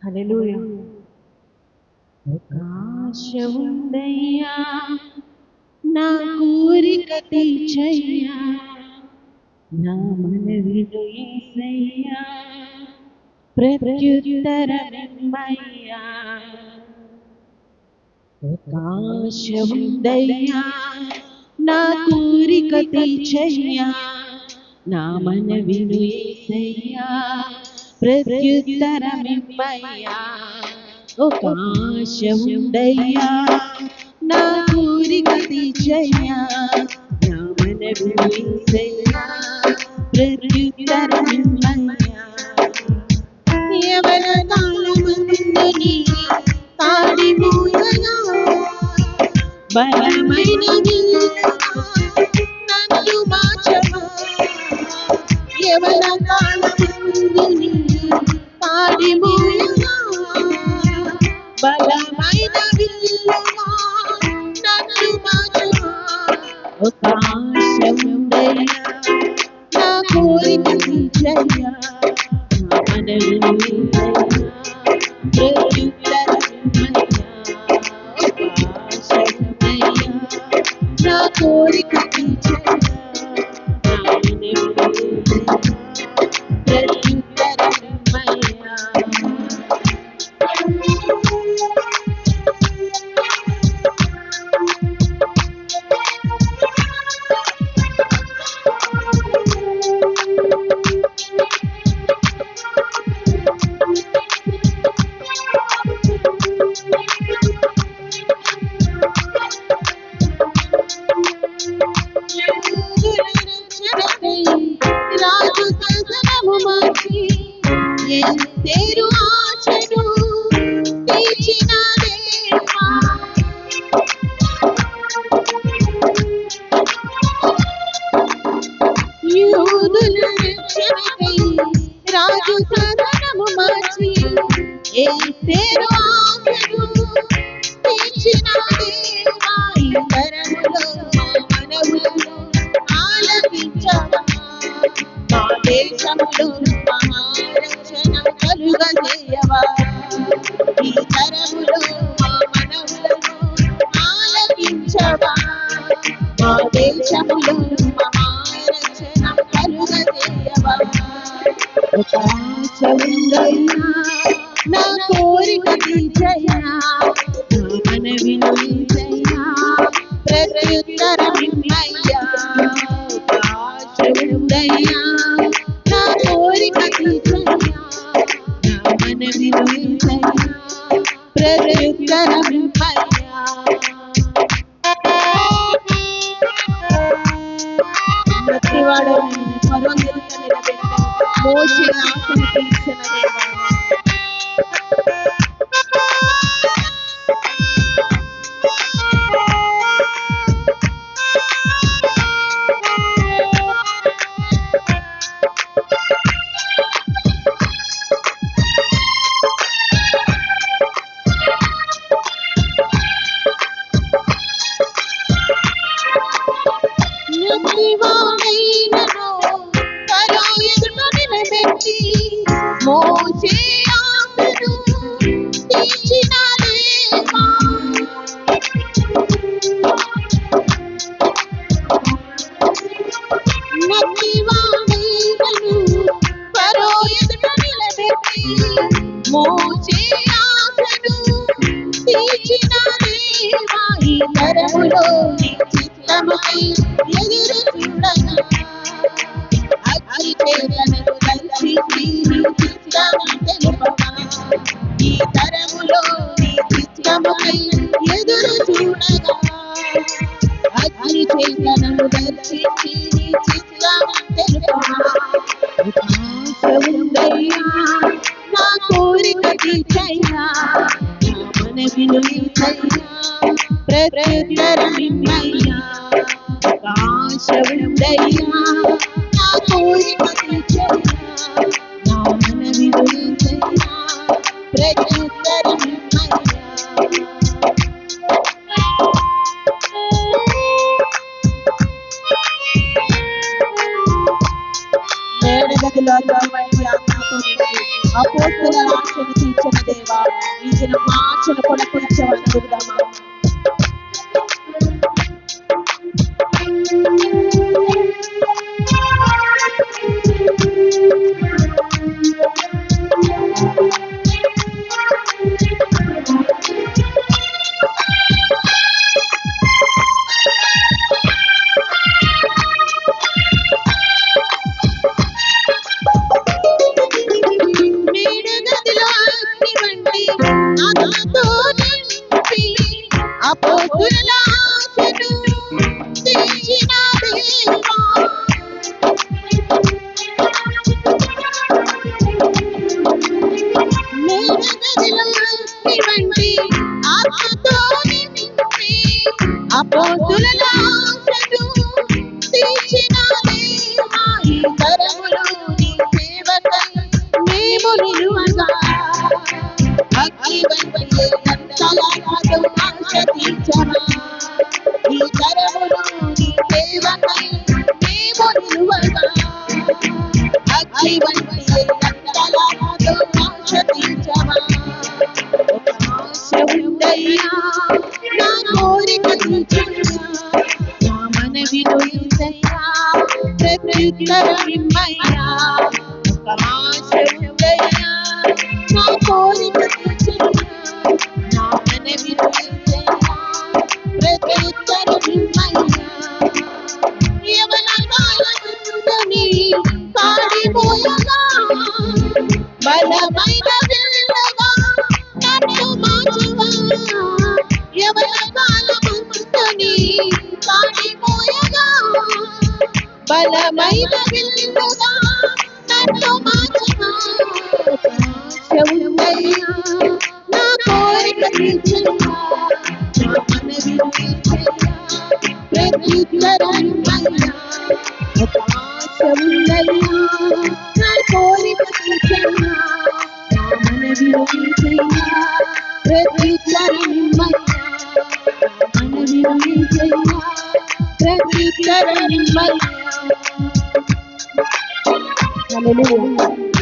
హల్లెలూయా. ఆశ ఉందయ్యా నా కోరిక తీర్చయ్యా, నా మనవిను యేసయ్యా ప్రత్యుత్తరమిమ్మయ్యా. ఆశ ఉందయ్యా నా కోరిక తీర్చయ్యా, నా మనవిను యేసయ్యా ప్రత్యుత్తరమిమ్మయ్యా. ఒక ఆశ ఉందయ్యా నా కోరిక తీర్చయ్యా, నా మనవిను యేసయ్యా ప్రత్యుత్తరమిమ్మయ్యా. యవన కాలమందు నీ తాడి మూయగా బలమైన నన్ను మార్చవా. యవన కాలమందు నీ తాడి మూయగా బలమైన నన్ను మార్చవా. ఒక ఆశ ఉందయ్యా నా కోరిక తీర్చయ్యా, నా మనవిను యేసయ్యా ప్రత్యుత్తరమిమ్మయ్యా. ఒక ఆశ ఉందయ్యా నా కోరిక తీర్చయ్యా, నా మనవిను యేసయ్యా ప్రత్యుత్తరమిమ్మయ్యా. రాజు శాసనము మార్చి ఎస్తేరు ఆశను తీర్చిన దేవా. యూదుల రక్షణకై రాజు శాసనము మార్చి ఎస్తేరు ఆశను తీర్చిన దేవా. ఈ తరములో మనవులను ఆలకించవా, మా దేశములో మహారక్షణ కలుగజేయవా. ఈ తరములో మా మనవులను ఆలకించవా, మా దేశములో మహారక్షణ కలుగజేయవా. ఒక ఆశ ఉందయ్యా నా కోరిక తీర్చయ్యా, నా మనవిను యేసయ్యా ప్రత్యుత్తరమిమ్మయ్యా. ఒక ఆశ ఉందయ్యా నా కోరిక తీర్చయ్యా, నా మనవిను యేసయ్యా ప్రత్యుత్తరమిమ్మయ్యా. ప్రతివాడు ఫరో ఎదుట నిలబెట్టి మోషే ఆశను తీర్చిన దేవా. నొక్కివాడైనను ఫరో ఎదుట నిలబెట్టి మోషే ఆశను తీర్చిన దేవా. నొక్కివాడైనను ఫరో ఎదుట నిలబెట్టి మోషే ఆశను తీర్చిన దేవా. ఈ తరములో నీ చిత్తముకై ఎదురు చూడగా అగ్ని చేతనను దర్శించి నీ చిత్తము తెలుపగా. ఈ తరములో నీ చిత్తముకై ఎదురు చూడగా అగ్ని చేతనను దర్శించి నీ చిత్తము తెలుపగా. ఒక ఆశ ఉందయ్యా నా కోరిక తీర్చయ్యా, నా మనవిను యేసయ్యా ప్రత్యుత్తరమిమ్మయ్యా. ఒక ఆశ ఉందయ్యా నా కోరిక తీర్చయ్యా, నా మనవిను యేసయ్యా ప్రత్యుత్తరమిమ్మయ్యా. మేడగదిలో ఆత్మతో అపోస్తుల ఆశను తీర్చిన దేవా ఈ దినం మా ఆశను కూడా తీర్చమని అడుగుదామా. అపోస్తుల ఆశను తీర్చిన దేవా మేడగదిలో వంటి ఆత్మతో నింపి అపోస్తుల ఆశను తీర్చిన దేవా ఈ తరములో నీ సేవకై మేము నిలువగా అగ్ని వంటి తలతో ఆశ తీర్చమా ఈ తరములో నీ సేవకై మేము నిలువగా అగ్ని వంటి తలతో ఆశ తీర్చమా. ఒక ఆశ ఉందయ్యా నా కోరిక తీర్చయ్యా నా మనవిలో యేసయ్యా ప్రత్యుత్తరమిమ్మయ్యా. ఒక ఆశ ఉందయ్యా నా కోరిక తీర్చయ్యా నా మనవిలో యేసయ్యా ప్రత్యుత్తరమిమ్మయ్యా. యవన కాలముందని పాడిపోయగా బలమైన విల్లుగా నన్ను మార్చువా. యవన కాలముందని పాడిపోయగా బలమైన విల్లుగా నన్ను మార్చువా. ఆశ ఉందయ్యా నా కోరిక తీర్చయ్యా నా మనవిలో యేసయ్యా ప్రత్యుత్తరమిమ్మయ్యా. ఒక ఆశ ఉందయ్యా నా కోరిక తీర్చయ్యా నా మనవిలో యేసయ్యా ప్రత్యుత్తరమిమ్మయ్యా. నా మనవిలో యేసయ్యా ప్రత్యుత్తరమిమ్మయ్యా. హల్లెలూయా.